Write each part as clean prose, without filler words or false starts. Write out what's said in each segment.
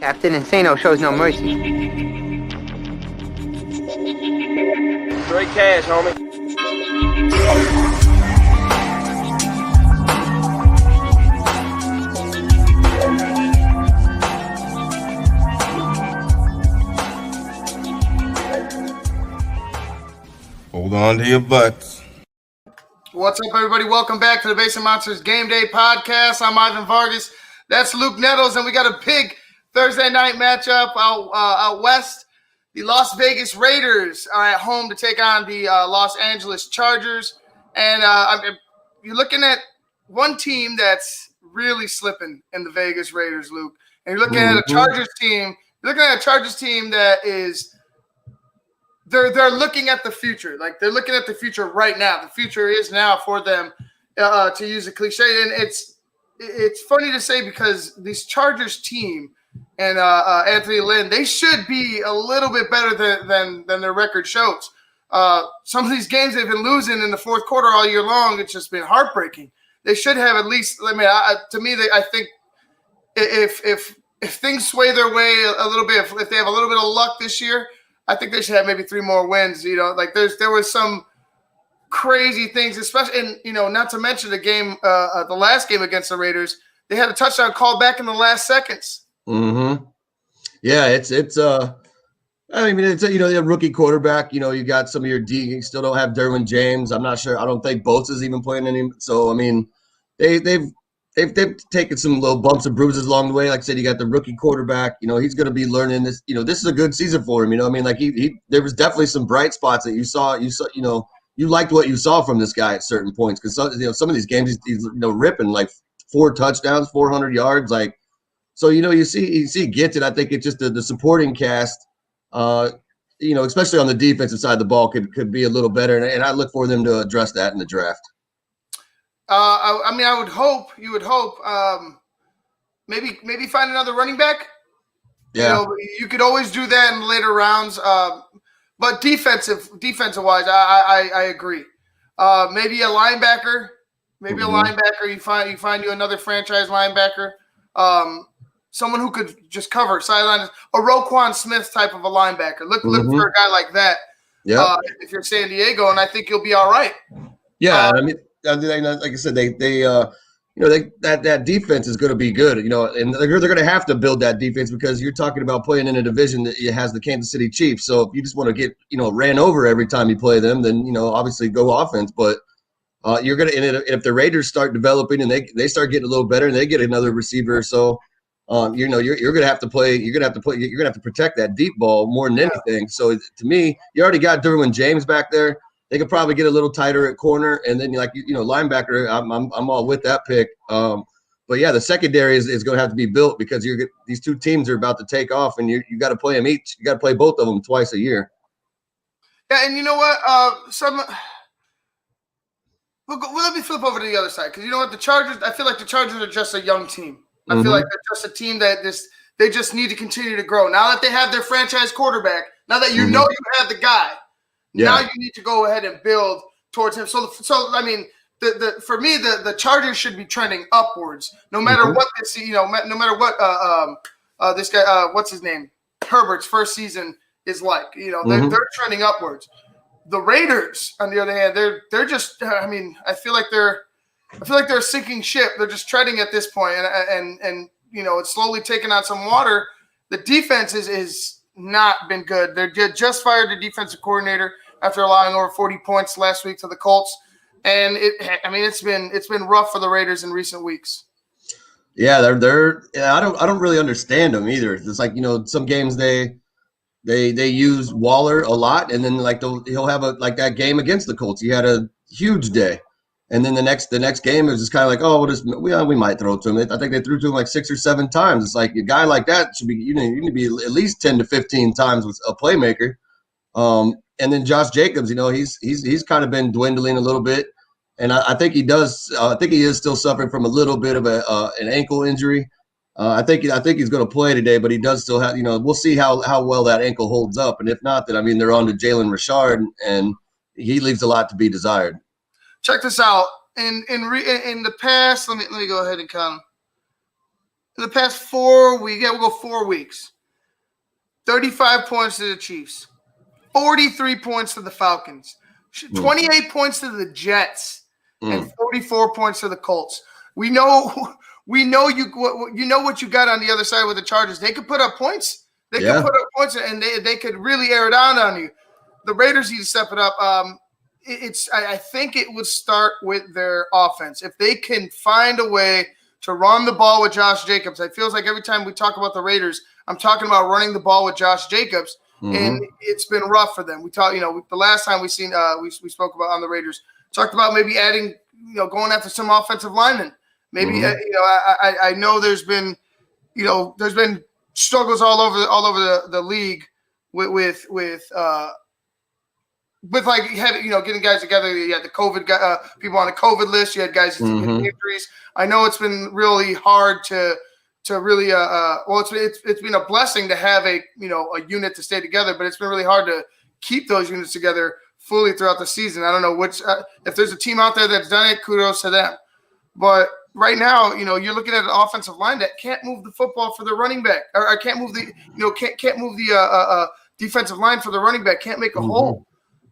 Captain Insano shows no mercy. Straight cash, homie. Hold on to your butts. What's up, everybody? Welcome back to the Basement Monsters Game Day Podcast. I'm Ivan Vargas. That's Luke Nettles, and we got a big Thursday night matchup out west. The Las Vegas Raiders are at home to take on the Los Angeles Chargers. And you're looking at one team that's really slipping in the Vegas Raiders, Luke. And you're looking at a Chargers team. You're looking at a Chargers team that is – they're looking at the future. Like, they're looking at the future right now. The future is now for them, to use a cliche. And it's funny to say because this Chargers team and Anthony Lynn, they should be a little bit better than their record shows. Some of these games they've been losing in the fourth quarter all year long. It's just been heartbreaking. They should have at least. I mean, I think if things sway their way a little bit, if they have a little bit of luck this year, I think they should have maybe 3 more wins. You know, like there was some crazy things, especially, and not to mention the game, the last game against the Raiders, they had a touchdown called back in the last seconds. Mm-hmm. Yeah, it's I mean, it's a rookie quarterback. You got some of your D. You still don't have Derwin James. I'm not sure. I don't think Bosa's even playing any. So I mean, they've taken some little bumps and bruises along the way. Like I said, you got the rookie quarterback. He's going to be learning this. This is a good season for him. I mean, like he there was definitely some bright spots that you saw. You liked what you saw from this guy at certain points because some of these games he's ripping like 4 touchdowns, 400 yards. Like, so you see gets it. I think it's just the supporting cast. Especially on the defensive side of the ball could be a little better, and I look for them to address that in the draft. I would hope you would hope maybe find another running back. Yeah, you could always do that in later rounds. But defensive wise, I agree. Maybe a linebacker. Maybe a linebacker. You find you another franchise linebacker. Someone who could just cover sidelines. A Roquan Smith type of a linebacker. Look for a guy like that. Yeah. If you're San Diego, and I think you'll be all right. Yeah, like I said, that defense is going to be good, and they're going to have to build that defense because you're talking about playing in a division that has the Kansas City Chiefs. So if you just want to get, ran over every time you play them, then, obviously go offense. But you're going to, and if the Raiders start developing and they start getting a little better and they get another receiver or so, you're going to have to play. You're going to have to protect that deep ball more than anything. So to me, you already got Derwin James back there. They could probably get a little tighter at corner, and then linebacker. I'm all with that pick. But yeah, the secondary is going to have to be built because these two teams are about to take off, and you got to play them each. You got to play both of them twice a year. Yeah, and you know what? Let me flip over to the other side because you know what? The Chargers. I feel like the Chargers are just a young team. I feel like they're just a team that they just need to continue to grow. Now that they have their franchise quarterback, now that you know you have the guy. Yeah. Now you need to go ahead and build towards him. So I mean, for me, the Chargers should be trending upwards, no matter what this, no matter what this guy, what's his name, Herbert's first season is like. They're trending upwards. The Raiders, on the other hand, they're just. I mean, I feel like they're a sinking ship. They're just treading at this point, and it's slowly taking on some water. The defense is not been good. They just fired the defensive coordinator after allowing over 40 points last week to the Colts, and it's been rough for the Raiders in recent weeks. Yeah, I don't really understand them either. It's like some games they use Waller a lot, and then he'll have that game against the Colts. He had a huge day, and then the next game is just kind of like, we might throw to him. I think they threw to him like 6 or 7 times. It's like a guy like that should be you need to be at least 10 to 15 times with a playmaker. And then Josh Jacobs, he's kind of been dwindling a little bit, and I think he does. I think he is still suffering from a little bit of an ankle injury. I think he's going to play today, but he does still have. We'll see how well that ankle holds up, and if not, then they're on to Jalen Richard, and he leaves a lot to be desired. Check this out. In the past, let me go ahead and count. in the past 4 weeks, we'll go 4 weeks. 35 points to the Chiefs, 43 points to the Falcons, 28 points to the Jets, and 44 points to the Colts. We know what you got on the other side with the Chargers. They could put up points. They could put up points, and they could really air it out on you. The Raiders need to step it up. I think it would start with their offense. If they can find a way to run the ball with Josh Jacobs, it feels like every time we talk about the Raiders, I'm talking about running the ball with Josh Jacobs, and it's been rough for them. We talked, the last time we spoke about on the Raiders, talked about maybe adding, going after some offensive linemen. Maybe I know there's been struggles all over the league with like getting guys together. You had the COVID people on the COVID list. You had guys with injuries. I know it's been really hard to really it's been a blessing to have a unit to stay together, but it's been really hard to keep those units together fully throughout the season. I don't know if there's a team out there that's done it, kudos to them. But right now, you're looking at an offensive line that can't move the football for the running back, or can't move the can't move the defensive line for the running back. Can't make a hole.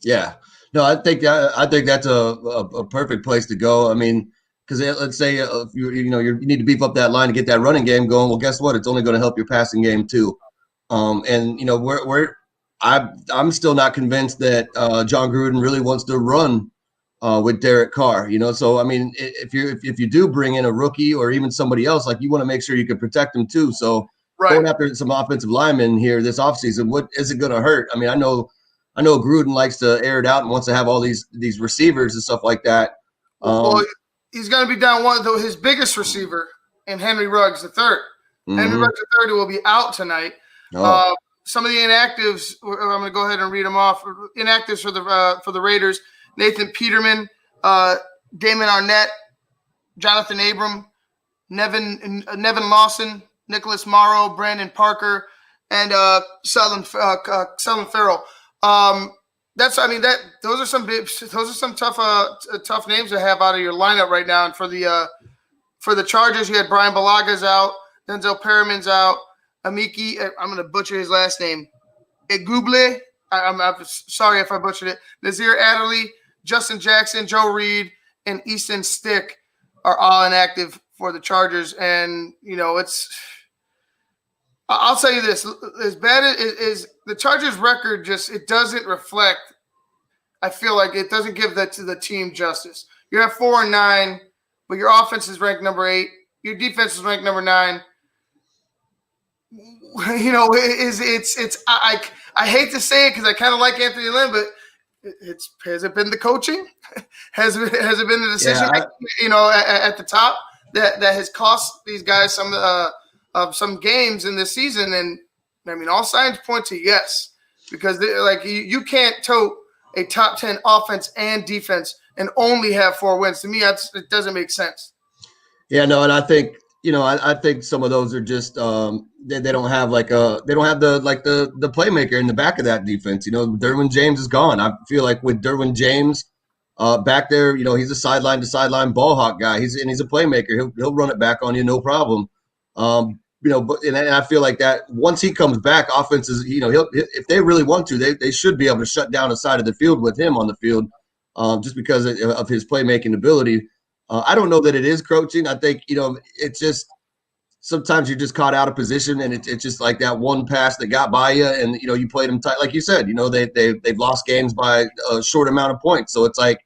Yeah, no, I think that's a perfect place to go. I mean, because let's say if you need to beef up that line to get that running game going. Well, guess what? It's only going to help your passing game too. And I'm still not convinced that John Gruden really wants to run with Derek Carr. So I mean, if you do bring in a rookie or even somebody else, like you want to make sure you can protect them too. So going after some offensive linemen here this offseason, what is it going to hurt? I mean, I know Gruden likes to air it out and wants to have all these receivers and stuff like that. Well, he's going to be down his biggest receiver in Henry Ruggs III. Henry Ruggs III will be out tonight. Some of the inactives, I'm going to go ahead and read them off. Inactives for the Raiders: Nathan Peterman, Damon Arnett, Jonathan Abram, Nevin Lawson, Nicholas Morrow, Brandon Parker, and Selden Farrell. Those are some tough names to have out of your lineup right now. And for the Chargers, you had Brian Balaga's out, Denzel Perriman's out, Amiki, I'm going to butcher his last name, Eguble, I'm sorry if I butchered it, Nazir Adderley, Justin Jackson, Joe Reed, and Easton Stick are all inactive for the Chargers. And, I'll tell you this, as bad as the Chargers record, it doesn't reflect, I feel like it doesn't give that to the team justice. You're at 4-9, but your offense is ranked number 8. Your defense is ranked number 9. I hate to say it because I kind of like Anthony Lynn, but has it been the coaching? has it been the decision at the top that has cost these guys some games in this season? And I mean, all signs point to yes, because you can't tote a top 10 offense and defense and only have 4 wins. To me, it doesn't make sense. Yeah, no, and I think I think some of those are just they don't have the playmaker in the back of that defense. Derwin James is gone. I feel like with Derwin James back there, he's a sideline to sideline ball hawk guy. He's a playmaker. He'll run it back on you, no problem. But I feel like that once he comes back, offenses, if they really want to, they should be able to shut down a side of the field with him on the field, just because of his playmaking ability. I don't know that it is coaching. I think, it's just sometimes you're just caught out of position, and it's just like that one pass that got by you, and you played them tight, like you said. They've lost games by a short amount of points, so it's like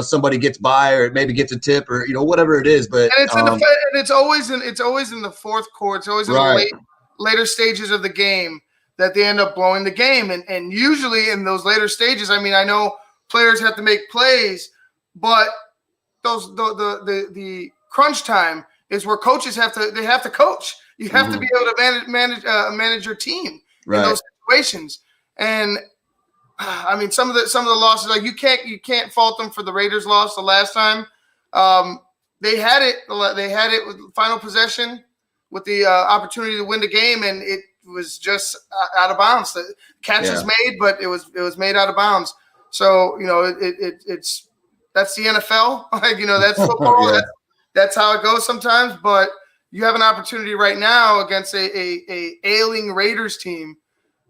somebody gets by or maybe gets a tip or whatever it is. But and it's always in the fourth quarter. It's always in the later stages of the game that they end up blowing the game, and usually in those later stages, I mean, I know players have to make plays, but the crunch time is where coaches have to coach. You have to be able to manage your team in those situations. And I mean, some of the losses, like you can't fault them for the Raiders loss the last time. They had it with final possession with the opportunity to win the game, and it was just out of bounds. The catch was made, but it was made out of bounds. So that's the NFL. That's football. That's how it goes sometimes. But you have an opportunity right now against a ailing Raiders team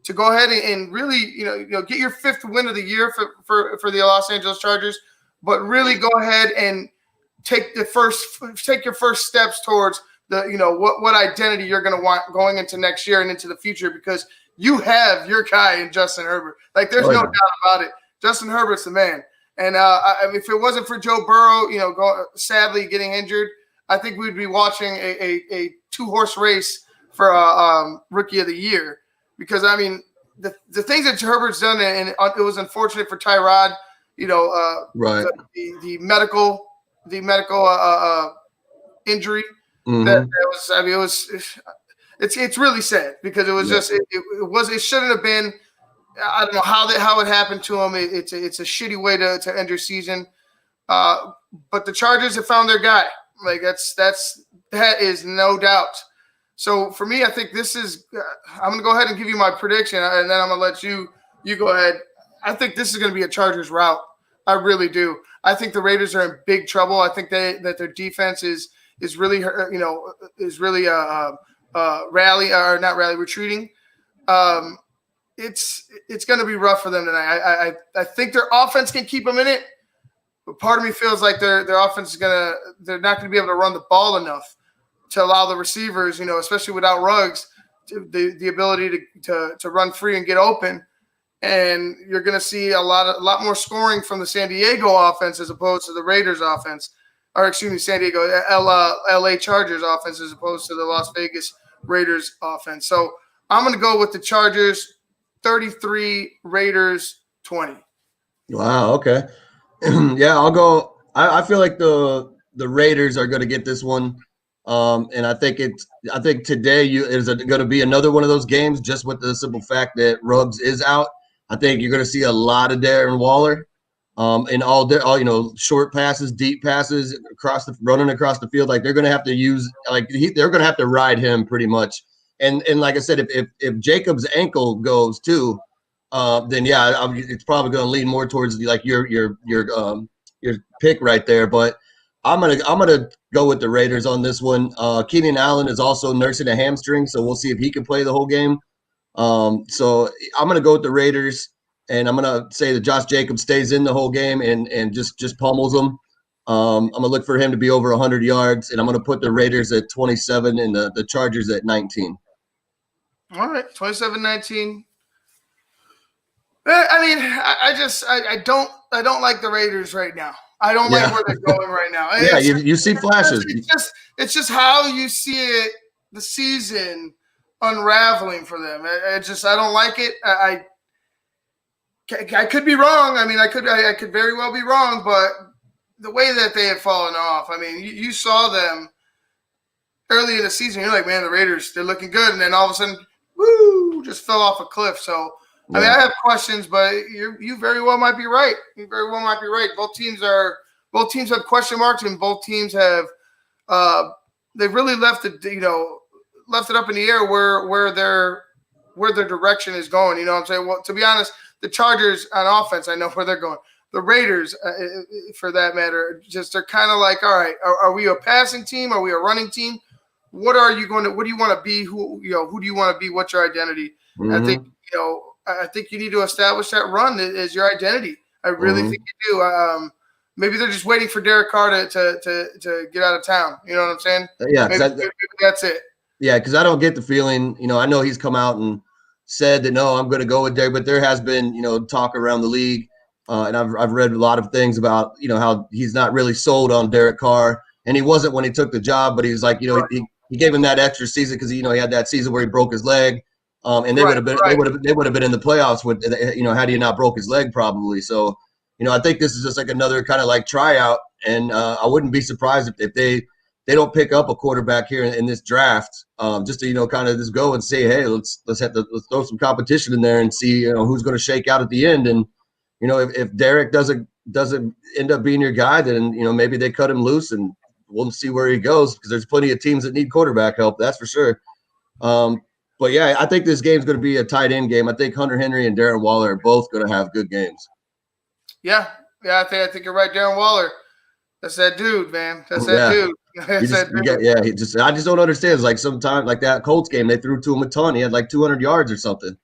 to go ahead and really, get your 5th win of the year for the Los Angeles Chargers, but really go ahead and take your first steps towards what identity you're going to want going into next year and into the future, because you have your guy in Justin Herbert. Like, there's no doubt about it. Justin Herbert's the man. And if it wasn't for Joe Burrow, sadly getting injured, I think we'd be watching a 2-horse race for Rookie of the Year. Because, I mean, the things that Herbert's done, and it was unfortunate for Tyrod, right. The medical injury. Mm-hmm. It's really sad, because it was just it shouldn't have been. I don't know how it happened to him. It's a shitty way to end your season. But the Chargers have found their guy. Like, that is no doubt. So for me, I think this is. I'm gonna go ahead and give you my prediction, and then I'm gonna let you go ahead. I think this is gonna be a Chargers rout. I really do. I think the Raiders are in big trouble. I think that their defense is really retreating. It's going to be rough for them tonight. I think their offense can keep them in it, but part of me feels like their offense they're not going to be able to run the ball enough to allow the receivers, especially without Ruggs, the ability to run free and get open. And you're going to see a lot more scoring from the San Diego offense as opposed to the Raiders offense, or excuse me, San Diego LA Chargers offense as opposed to the Las Vegas Raiders offense. So I'm going to go with the Chargers 33, Raiders 20. Wow. Okay. Yeah, I'll go. I feel like the Raiders are going to get this one. And I think today is going to be another one of those games, just with the simple fact that Ruggs is out. I think you're going to see a lot of Darren Waller, in all short passes, deep passes running across the field. Like, they're going to have to use they're going to have to ride him pretty much. And like I said, if Jacob's ankle goes too, then it's probably going to lean more towards your pick right there. But I'm gonna go with the Raiders on this one. Keenan Allen is also nursing a hamstring, so we'll see if he can play the whole game. So I'm gonna go with the Raiders, and I'm gonna say that Josh Jacobs stays in the whole game and just pummels them. I'm gonna look for him to be over 100 yards, and I'm gonna put the Raiders at 27 and the Chargers at 19. All right, 27-19. I mean, I don't like the Raiders right now. I don't like where they're going right now. Yeah, you see flashes. It's just how you see it, the season unraveling for them. I don't like it. I could be wrong. I mean, I could very well be wrong, but the way that they have fallen off. I mean, you saw them early in the season. You're like, man, the Raiders, they're looking good, and then all of a sudden, woo, just fell off a cliff. So. I mean, I have questions, but you very well might be right. You very well might be right. Both teams have question marks, and both teams have they've really left it up in the air where their direction is going. You know what I'm saying? Well, to be honest, the Chargers on offense, I know where they're going. The Raiders, for that matter, they're kind of like, all right, are we a passing team? Are we a running team? What do you want to be? Who do you want to be? What's your identity? Mm-hmm. I think you need to establish that run as your identity. I really think you do. Maybe they're just waiting for Derek Carr to get out of town. You know what I'm saying? Yeah, maybe that's it. Yeah, because I don't get the feeling. I know he's come out and said that no, I'm going to go with Derek, but there has been talk around the league, and I've read a lot of things about how he's not really sold on Derek Carr, and he wasn't when he took the job, but he's like he gave him that extra season because he had that season where he broke his leg. And they would have been in the playoffs with had he not broke his leg probably. So I think this is just like another kind of like tryout, and I wouldn't be surprised if they don't pick up a quarterback here in this draft, just to kind of just go and say, hey, let's throw some competition in there and see who's going to shake out at the end. And if Derek doesn't end up being your guy, then maybe they cut him loose and we'll see where he goes, because there's plenty of teams that need quarterback help, that's for sure. But yeah, I think this game's going to be a tight end game. I think Hunter Henry and Darren Waller are both going to have good games. Yeah, I think you're right. Darren Waller, that's that dude, man. That's that dude. I just don't understand. It's like sometimes like that Colts game, they threw to him a ton. He had like 200 yards or something.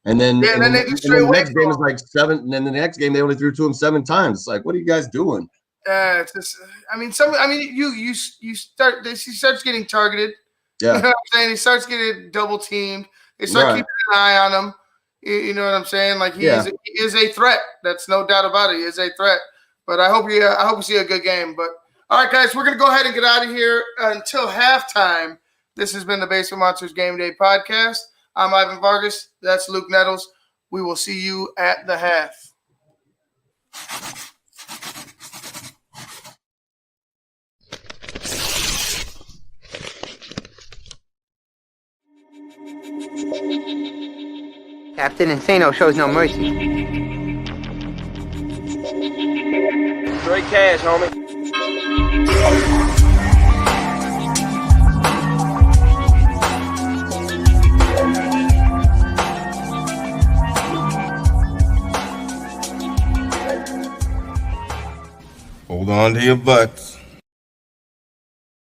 And then, they just straight the away next game is like 7. And then the next game, they only threw to him 7 times. It's like, what are you guys doing? It's just, he starts getting targeted. Yeah. You know what I'm saying? He starts getting double teamed. They start keeping an eye on him. You know what I'm saying? Like he is a threat. That's no doubt about it. He is a threat. But I hope we see a good game. But all right, guys, we're gonna go ahead and get out of here until halftime. This has been the Basement Monsters Game Day Podcast. I'm Ivan Vargas. That's Luke Nettles. We will see you at the half. Captain Insano shows no mercy. Straight cash, homie. Hold on to your butts.